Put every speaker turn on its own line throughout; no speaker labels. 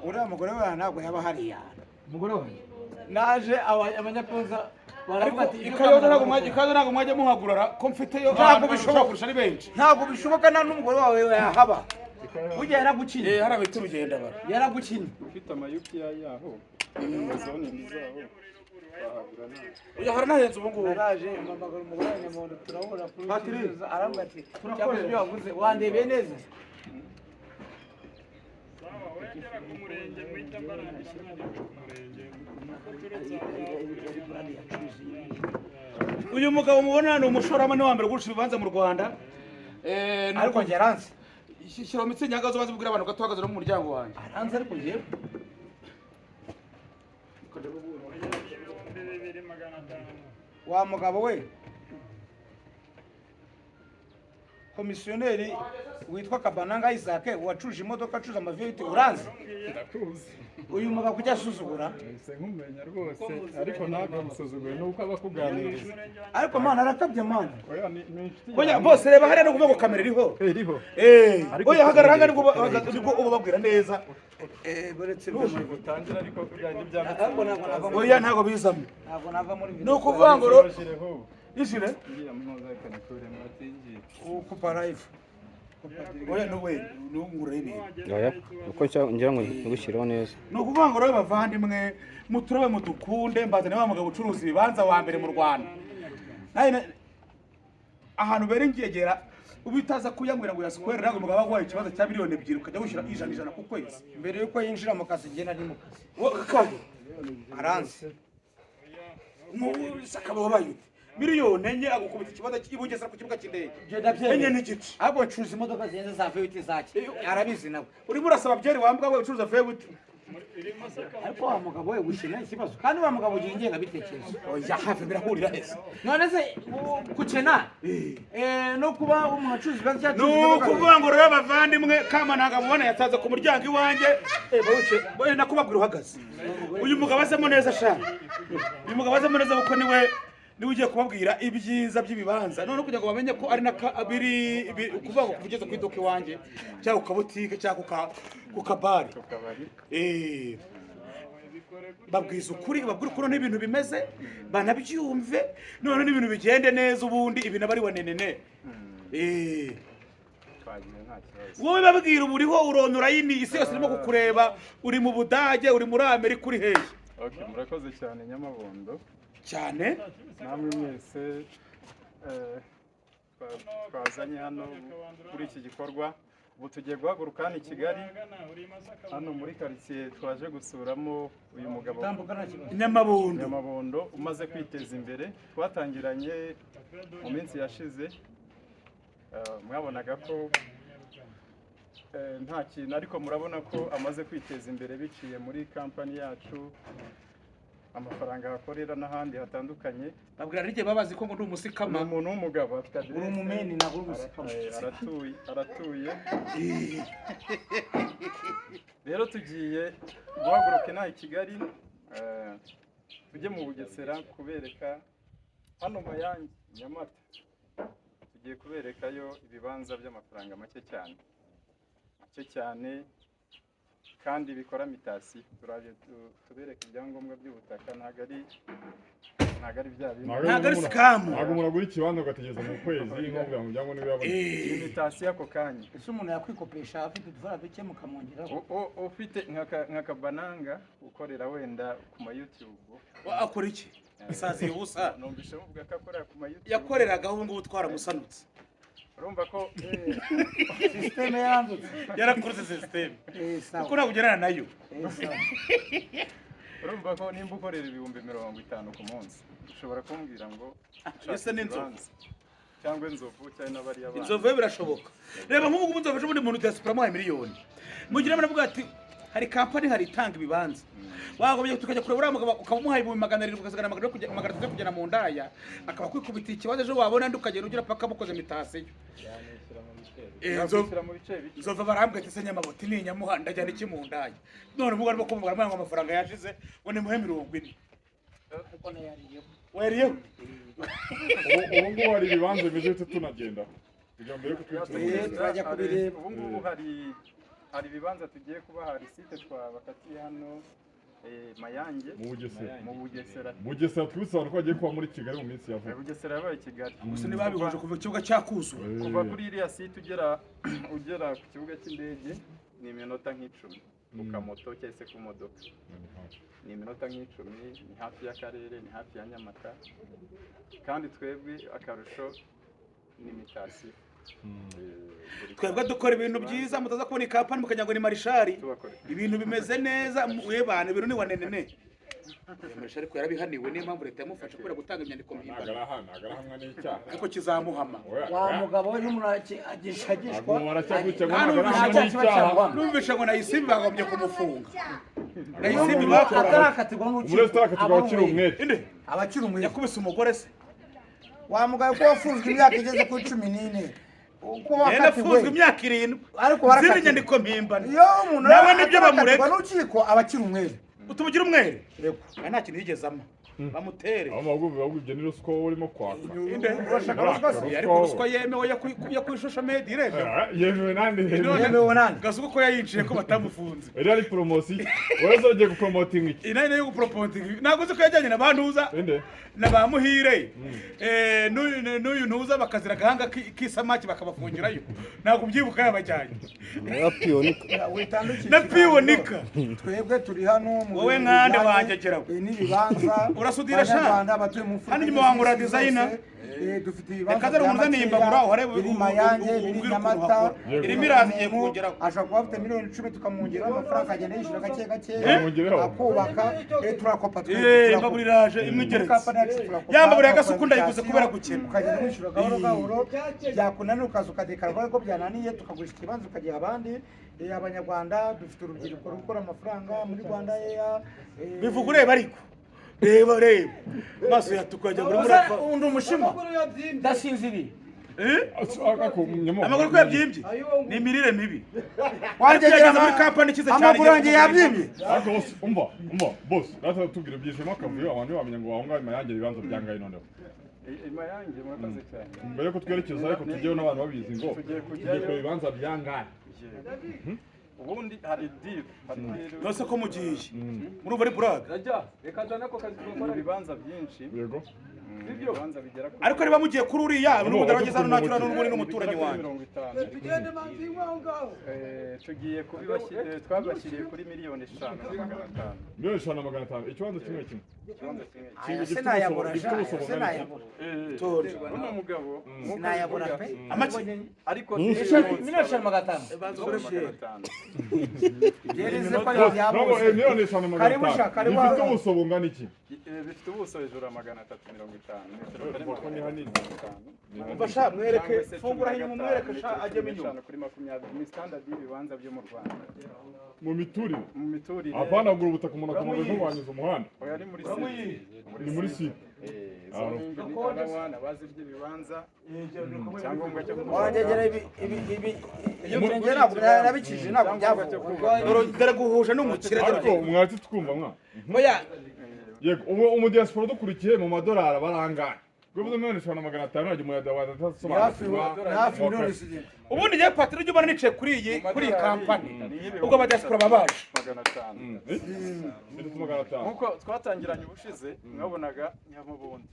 uriya mugore we ntabwo yaba hariya.
umugore we
naje abanyapoza baravuga ati
ikaze ntabwo mwajya muhagurara ko mfiteyo
ntabwo bishoboka
kurusha ari benshi.
ntabwo bishoboka nta n'umugore wawe yahaba. burya yaragukinye.
hari abita urugendo bara
yaragukinye.
ufite amayuki yaho zone zaho bahagura nta.
uya hari nahenze ubu ngubu.
naraje mpamagara umugore wa Nyamondo turahura kuri Patrice aravuga ati cyangwa ibyo wavuze wandebeye neza.
uyu mugabo mubona ni umushoramari wa mbere ugurisha ibibanza mu Rwanda.
ariko njye aranze.
shyira mu mitsingi ahagaze ubanze ubwira abantu ko tuhagaze no mu muryango wanjye.
aranze ariko njyewe wa mugabo we komisiyoneri witwa Kabananga Isaac wacuje imodoka acuza amaviyiti uranze.
ndakuzi
uyu mugabo kujya asuzugura
ese nkumenya rwose ariko ntabwo musuzugure nuko abakuganiriza.
ariko mana arakabye mana.
oya ni inshuti
oya bose reba hariya no kuvuga ngo kamera iriho.
iriho
oya hagarara hanga nibwo uba babwira neza.
buretse
gutangira ariko byanjye byanditse.
ariko ntabwo nava muri
oya ntabwo bizamo.
ntabwo nava muri
ni ukuvuga ngo ro
Shireho.
ishire
ngiye mpuzakane kure mwatingiye.
kupa live.
oya no we nungure ibi.
oya uko ngira ngo ngushireho neza.
ni ukuvuga ngo rero bavandimwe muturabe mudukunde mbazane wa mugabo ucuruza ibibanza wa mbere mu Rwanda. ahantu bere ngegera ubitaza kuyanywera ngo yaskwere ntabwo umugabo agwaye ikibazo cya miliyoni 2 ukajya wishyura ijana ku kwezi.
mbere yuko yinjira mu kazi ngena ari mu kazi
kandi
aranze.
sakaba wabaye miliyoni enye agukubita ikibazo cy'ibugeza ku kibuga cy'indege. enye n'igice.
ahubwo ncuruza imodoka zihenze za vewiti zaki arabizi nawe.
urimo urasaba byeri wambwa we ucuruza vewiti.
ariko wa mugabo we gukina ikibazo kandi wa mugabo ugira ingengabitekerezo.
oya hafi birahurira heza.
none se gukena no kuba umuntu acuruza ibibazo cyacu
ni ukuvuga ngo rero bavandimwe kama ntabwo mubona yataza ku muryango iwanjye bawice nakubabwira uhagaze. uyu mugabo azemo neza shaka. uyu mugabo azemo neza kuko niwe ugiye kubabwira ibyiza by'ibibanza none kugira ngo bamenye ko ari na biri kuvuga ngo kugeza ku iduka iwanjye cyangwa ku kabutike cyangwa ku kabari. babwiza ukuri babwira ukuntu n'ibintu bimeze banabyumve none n'ibintu bigende neza ubundi ibintu aba ari wanenene. wowe babwira ubu uriho uronora yini isi yose irimo kukureba uri mu Budage uri muri Amerika uri hehe.
okay murakoze cyane Nyamabondo
cyane
namwe mwese twazanye hano kuri iki gikorwa. ubu tugiye guhaguruka hano i Kigali hano muri quartier twaje gusuramo uyu mugabo Nyamabondo umaze kwiteza imbere. twatangiranye mu minsi yashize mwabonaga ko nta kintu ariko murabona ko amaze kwiteza imbere biciye muri kampani yacu amafaranga akorera n'ahandi hatandukanye.
babwira rije babazi ko ngo ndi umusikama.
ni umuntu w'umugabo afite
uri umumeni ntabwo uri umusikama.
aratuye rero tugiye guhaguruka inaha i Kigali tujye mu Bugesera kubereka hano Mayange Nyamata tugiye kuberekayo ibibanza by'amafaranga make cyane kandi bikora mitasi. turaje tubereka ibyangombwa by'ubutaka ntago ari bya bintu
ntago ari scam.
ntago muragura ikibanza ugategeza mu kwezi nk'uvuga ngo byangombwa n'ibirabona mitasi ako kanya.
ese umuntu yakwikopesha afite udufara duke mukamwongeraho.
ufite nka Kabananga ukorera wenda ku ma YouTube
akora iki isazi ubusa.
numvise muvuga ko akorera ku ma YouTube
yakoreragaho ngo twaramusanutse. urumva ko
system yarandutse
yarakuruze system kuko nabugerana nayo.
urumva ko nimba ukorera 50 ku munsi ushobora kumbwira ngo
ese n'inzovu
cyangwa inzovu cyane n'abari abana.
inzovu birashoboka. reba nk'ubu inzovu ejo bundi umuntu diaspora mu miliyoni mugira muravuga ati hari kampani hari itanga ibibanza wagomye tukajya kureba uriya mugabo ukamuha 700 ukazagana 300 kugera mu ndaya akaba kwikubita ikibazo ejo wabona ndi ukagenda ugira paka mukoze mitasiyo. inzovu barambwe ati se Nyamaboti ni Nyamuhanda ajyana iki mu ndaya none umugabo arimo kumubwira ngo amafaranga yashize ngo ni muhe 40.
kuko nayariyeho
wariyeho
ubu ngubu hari ibibanza bimeze tunagenda
turajya kubireba.
ubu ngubu hari hari ibibanza tugiye kubaha, hari site twabakatiye hano Mayange mu Bugesera
twibutse abantu ko bagiye kuba muri Kigali mu minsi ya vuba.
Bugesera yabaye Kigali
gusa ntibabihuje kuva ikibuga cyakuzu
kuva kuri iriya site ugera ku kibuga cy'indege ni iminota nk'icumi ku kamoto cyangwa se ku modoka, ni iminota nk'icumi, ni hafi y'akarere, ni hafi ya Nyamata, kandi twebwe akarusho ni imitasiyo.
twebwe dukora ibintu byiza, mutaza kubona ikampani mukagira ngo ni marishari, ibintu bimeze neza, webana ibintu ni wanenene. Marishari ko yarabihaniwe, niyo mpamvu leta yamufasha kubera gutanga inyandiko mpimbano.
Nagarahamwe n'icyaha.
Ariko kizamuhama.
Wa mugabo we n'umuragishwa.
Numvisha ngo nayisimbi bagombye kumufunga. Nayisimbi bakora.
Atarakatirwa n'urukiko.
Abakiri umwere. Yakubise umugore se.
Wa mugabo ko wafunzwe imyaka igeze ku 14. Uko
wakatiwe imyaka 7.
Ariko barakatiwe
inyandiko mpimbano.
Iyo umuntu
nawe nibyo bamureka.
N'urukiko abakiri umwere.
Utubugira umwere. Yego. Nta kintu yigezamo. Bamutere.
Amaguru bagubye ni ruswa urimo kwaka.
Ariko ruswa yemewe yo kwishusha media irebe.
Yemewe nande.
Yemewe nande.
Gasuko ko yayinjiye ko batamufunze.
Eri ari promotion. Wazogiye gupromoting iki?
Inane yo gupromoting. Naguze ko yajyanye nabantuza. Nabamuhire. N'uyu ntuza bakazira gahanga kisamaki bakabafungirayo. Ntabwo byibuka yabajyanye. Na pionika.
Twebwe turi hano mu
wowe nkande wangegeraho.
N'ibibanza
urasudira sha hano nyuma wangura designer
dufite ibibanza
kazara umuzani imbagura urebe
biri Mayange biri Nyamata
iri miraziye kongeraho
ashaka kuba afite miliyoni 10 tukamwongera amafaranga agenda yishura gake akubaka turakopa
imbaguriraje imwigeretse yambagura yagasukunda yiguze kubera gukena
ukagenda yishura gahoro byakunanira ukaza ukadekara ko byananiye tukagurisha ikibanza ukagiha abandi abanyarwanda dufite urubyiruko rukora amafaranga muri Rwanda
bivuga ureba ariko reba maso yatukajya muri murapfa
undi umushima ndasinziriye
amaguru ko yabyimbye ni imirire mibi
wangegera
muri kampani kize cyane
amaguru yanjye yabyimbye
umva boss natwe tubwire byishimo akavuyo abantu bamenya ngo wahunga Mayange ibibanza byangaye noneho
Mayange murakoze cyane
mbere ko twerekeza ariko tugiyeho n'abantu babizi ngo tugiye ku bibanza byangaye
ubundi hari deal
nose ko mugiye muri bari brag
reka dana ko kazi gukora ibibanza byinshi
yego
ibibanza bigera kuri
ariko riba mugiye kuri uriya n'umudarageza hano natura n'umuri n'umuturanyi wanjye
tugiye kubibashyira twabashyiriye kuri miliyoni 500
miliyoni 500 ikibanza kimwe
uno mugabo
sinayabona pe
ariko
miliyoni 500 gereze ko yabuze
miliyoni 500 bifite ubuso bungana iki
bifite ubuso hejuru ya 350 metero
ni hanini
basha mwereke fungura hino mwereke sha ajye minyuma
kuri 20 ni standard y'ibibanza byo mu Rwanda
mu
miturire
apana gura ubutaka umuntu akamubuza wanyuza umuhanda
oya ni muri site
ni muri site
abazi by'ibibanza cyangombwa cyo
wangegera ibi iyo ngera nabikije ntabwo byavuga
dore guhuje n'umukire
ariko mwati twumva mwa
oya
yego umu diaspora dukurikiye mu madolari barangaye Gubwo miliyoni 500 najye mu yada
hafi miliyoni 7
ubundi je patiri ujye ubona nice kuri iyi kampani ubwo aba diaspora babaje
500 nkuko twatangiranye ubushize mwabonaga Nyamubundi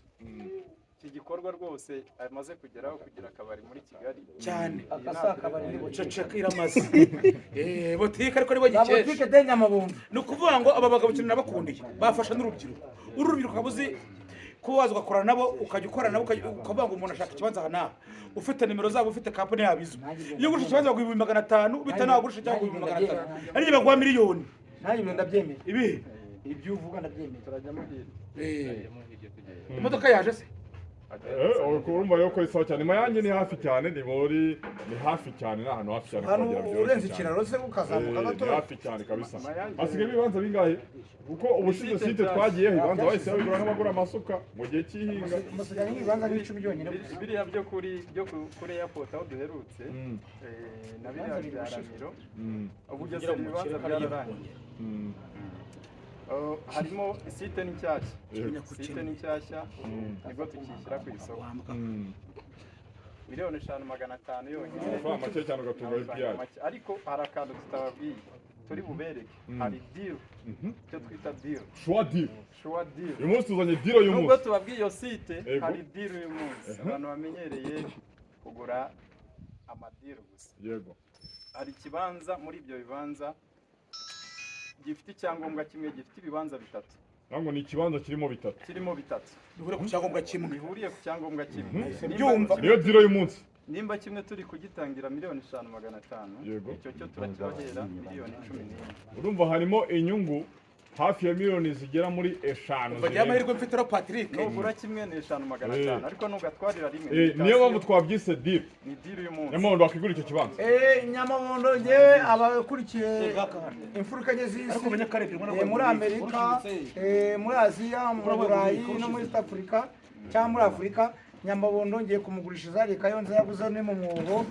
iki gikorwa rwose amaze kugeraho kugira akabari muri Kigali
cyane
akabari
ceceka iramaze botike ariko nibo gikesha
botike de Nyamubundi
nukuvuga ngo aba bagabo cyane nabakundiye bafasha n'urubyiruko kabuzi kubaza ugakorana nabo ukajya ukorana nabo ukavuga ngo umuntu ashaka ikibanza hana ufite nimero zabo ufite kampani yabizo iyo gurisha ikibanza bagwa 500 bitanagurisha cyangwa 500 ari bagwa miliyoni
nanjye ndabyemeye
ibi
ibyo uvuga ndabyemeye
turajyamo
imodoka yaje se
urumva yuko isawa cyane Mayange ni hafi cyane ni hafi cyane n'ahantu hafi cyane
hano urenze ikiraro se ukazamuka gato
ni hafi cyane kabisa asigaye ibibanza bingahe kuko ubushize site twagiyeho ibibanza bahise babigura n'abagura amasuka mu gihe cy'ihinga
musigaye ibibanza n'icumi byonyine
biriya byo kuri airport aho duherutse na biriya byaramiro ubugeze ibibanza byararangiye harimo site n'icyashya nibwo tukishyira ku isoko 1,500,000 yonyine.
amafaranga make cyane ugatunga API.
Ariko hari akantu tutababwiye turi bubereke, hari deal icyo twita deal,
Sure deal.
sure deal.
Uyu munsi tuzanye deal uyu
Nubwo
munsi.
tubabwiye iyo site
Yego.
hari deal uyu munsi, abantu bamenyereye kugura amadiro gusa.
Yego.
Hari ikibanza muri ibyo bibanza gifite icyangombwa kimwe, gifite ibibanza bitatu.
Ntabwo ni ikibanza kirimo bitatu.
Kirimo bitatu.
Bihuriye ku cyangombwa kimwe.
Bihuriye ku cyangombwa kimwe.
Byumva.
Niyo deal uyu munsi.
Nimba kimwe turi kugitangira 5,500,000,
Yego.
icyo cyo turakibahera 1,11,000.
Urumva harimo inyungu hafi ya miliyoni zigera muri 5.
Bagira amahirwe mfite Patrick.
Nugura kimwe ni 5,500, ariko nugatwarira rimwe.
Niyo mpamvu twabyise deal.
Ni deal uyu munsi.
Nyamabondo wakigura icyo kibanza.
Nyamabondo ngewe abakurikiye imfuruka nye z'isi muri Amerika, muri Aziya, mu Burayi no muri East Africa cyangwa muri Afurika, Nyamabondo ngiye kumugurishiriza reka yonze yaguze ni mu mwobo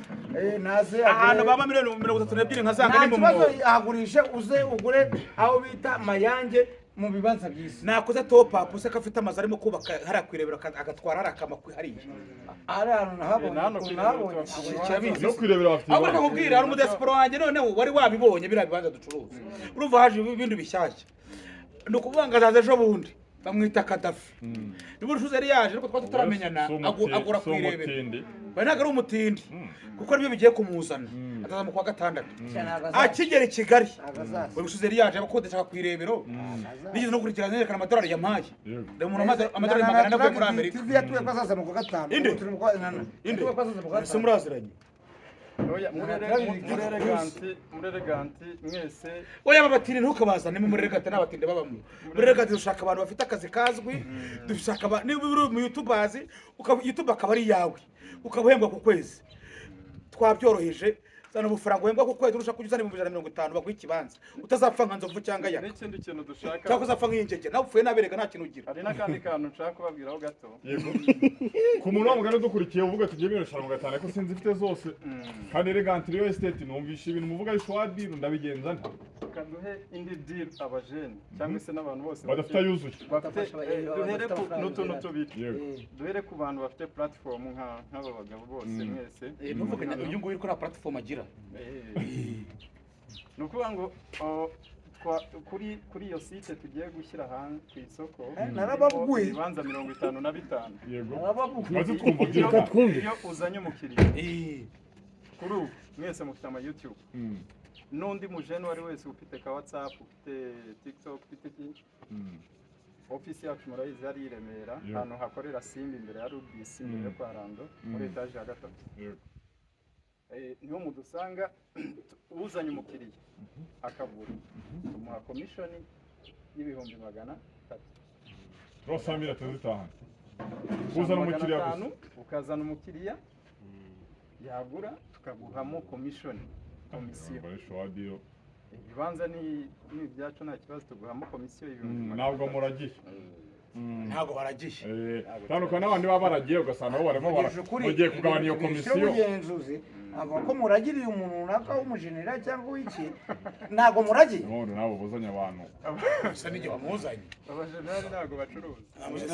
naze
ahantu baba 32 nkazanga ni mu
mwobo
mwobo.
agurishe uze ugure aho bita Mayange mu bibanza by'isi.
Nakoze top up se kafite amazi arimo kubaka hari kwirebera agatwara arakama kwihariye.
Ari ahantu nahabonye
No kwirebera bafite.
Ahubwo nakubwira hari umudesporo wanjye noneho wari wabibonye bira bibanza ducuruza. Urumva haje ibindi bishyashya. Nukuvuga ngo azaza ejo bundi bamwita Kadafi. Niba ushuze yari yaje ariko twari tutaramenyana agura kwirebera. Bari ntago ari umutindi kuko nibyo bigiye kumuzana. Ataza mu kwa gatandatu. Akigera i Kigali. Bari ushuze yari yaje abakodesha kwirebero. Nigeze no kurikirana nerekana amadolari yamaye. Umuntu amadolari 400 avuye muri Amerika.
TV yatuye kwazaza mu kwa gatanu. Turi mu kwa
Inde se muraziranye.
Oya, muri eleganti mwese.
Oya babatinde ntukabazane muri elegante n'abatinde babamwe. Muri elegante dushaka abantu bafite akazi kazwi, dushaka niba uri mu YouTubers, YouTube akaba ari yawe. Ukabuhembwa ku kwezi. Twabyoroheje. Zana ubufaranga uhembwa ku kwezi urusha kujya uzana 150 baguha ikibanza. Utazapfa nka nzovu cyangwa ya.
N'ikindi kintu dushaka.
Cyangwa uzapfa nk'injege. Nawe upfuye naberega nta kintu ugira.
Hari n'akandi kantu nshaka kubabwiraho gato.
Yego. Ku muntu wamugana dukurikiye uvuga tugiye 1,500 ariko sinzi ifite zose. Kandi elegant real estate numvisha ibintu muvuga ari swadi ndabigenza nta.
Kaduhe indi deal abajene cyangwa se n'abantu bose
badafite yuzuye.
Duhere ku n'utuntu tubiri. Duhere ku bantu bafite platform nk'aba bagabo bose mwese.
Nuvuga uyu nguyu ko na platform agira.
Nukuvuga ngo kuri iyo site tugiye gushyira hanze ku isoko
narababuye
ibibanza 55.
Yego.
Narababuye. Iyo uzanye umukiriya kuri ubu mwese mufite ama YouTube. N'undi mujene wari wese ufite ka WhatsApp, ufite TikTok, ufite ofisi yacu murayizi yari i Remera, ahantu hakorera Simba imbere ya Rubis imbere yo kwa Rando muri etage ya gatatu. Niho mudusanga uzanye umukiriya akagura tumuha commission y'ibihumbi 300.
Rosamira tuzitahana. Uzana umukiriya gusa.
Ukazana umukiriya yagura tukaguhamo commission. Komisiyo. Ibibanza ni ibyacu nta kibazo tuguhamo komisiyo y'ibihumbi.
Ntabwo muragiye.
Ntabwo baragiye.
Tandukana n'abandi baba baragiye ugasanga bo barimo bagiye kugabanya iyo komisiyo.
Avuga ko muragiriye umuntu runaka w'umujenera cyangwa w'iki ntabwo muragiye.
None nabo buzanye abantu.
Gusa n'igihe bamuzanye.
Abajenera ntabwo bacuruza.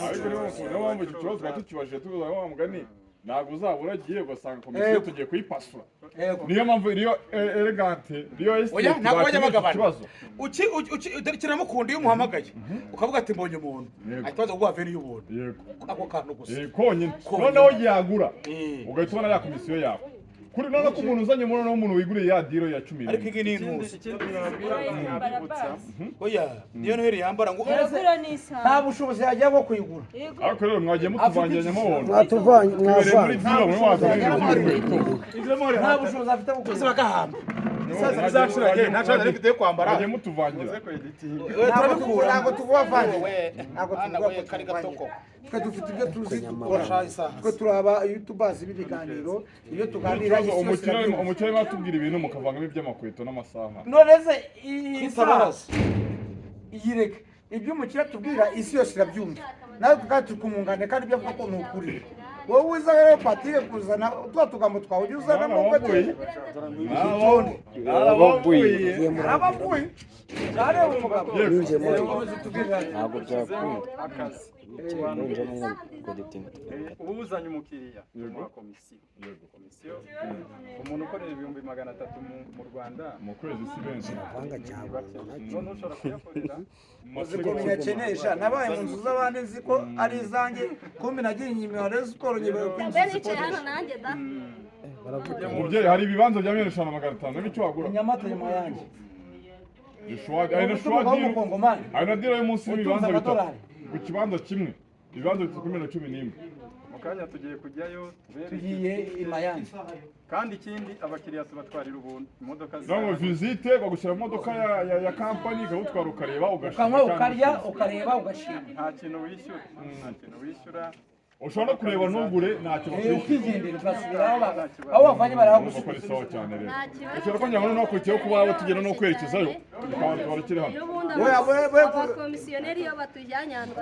Ariko niyo mpamvu iki kibazo twatubajije tubuza wa mugani. Ntabwo uzabura agiye ugasanga komisiyo tugiye kuyipasura. Niyo mpamvu iriyo elegante riyo estate
ntabwo bajya bagabana. Udarikiramo kundi iyo umuhamagaye ukavuga ati mbonye umuntu ahitaza kuguha veni y'ubuntu. Ako kantu gusa.
Konyine noneho yagura ugahita ubona ya komisiyo yawe. Kuri none ko umuntu uzanye umuntu n'umuntu wiguriye ya diro ya 10.
Ariko iki ni intuzi.
Ikindi nabibutsa.
Oya niyo noheri yambara ngo
nta bushobozi yajya bwo kuyigura.
Ariko rero mwagiye mutuvangiranya mubona.
Mwatuvanye
muri diro muri waza.
Nta bushobozi afite bwo
kuzaba gahamba. Isaza bizashiranye nta cyane rifite kwambara.
Mwagiye mutuvangira.
Ntabwo tuguvangira. Ntabwo tuguvangira kari gatoko. Twe dufite ibyo tuzi dukora. Twe turaba YouTubers b'ibiganiro iyo tuganira
umukire batubwira ibintu mukavangamo iby'amakweto n'amasaha.
None se isabaras yireke ibyo umukire tubwira isi yose irabyumva. Nawe tukati kumungane kandi byo ko ni ukuri. Wowe uza rero Patrick kuzana twa tugambo twawe uzana mu gute. Ababuye. Cyane umugabo.
ntabwo byakunda.
ubu uzanye umukiriya tumuha komisiyo umuntu ukorera 300,000 mu Rwanda
mu kwezi si benshi
none ushobora kuyakorera
uzikomenya nabaye mu nzu z'abandi nzi ko ari izanjye kumbi nagiye inyuma ya Rayon Sports ngiye kwinjiza
umubyeyi hari ibibanza bya 5,500 n'icyo wagura
Nyamata nyuma yanjye
hari na dira y'umunsi w'ibibanza bitatu ku kibanza kimwe ibibanza bitatu kuri 11
mu kanya tugiye kujyayo
tugiye imayange
kandi ikindi abakiriya tubatwarira ubuntu imodoka
zabo visite bagushyira mu modoka ya company ukagutwara ukareba
ukanywa ukarya ukareba ugashima
nta kintu wishyura
ushobora no kureba ntugure ntacyo
ukigendera ugasubira aho wavanye barahagusubiza
ari sawa cyane rero ushobora ko nyabona no kujyaho kuba abo tugenda no kwerekezayo tukaba twarekere hano
abakomisiyoneri iyo batujyanye ahantu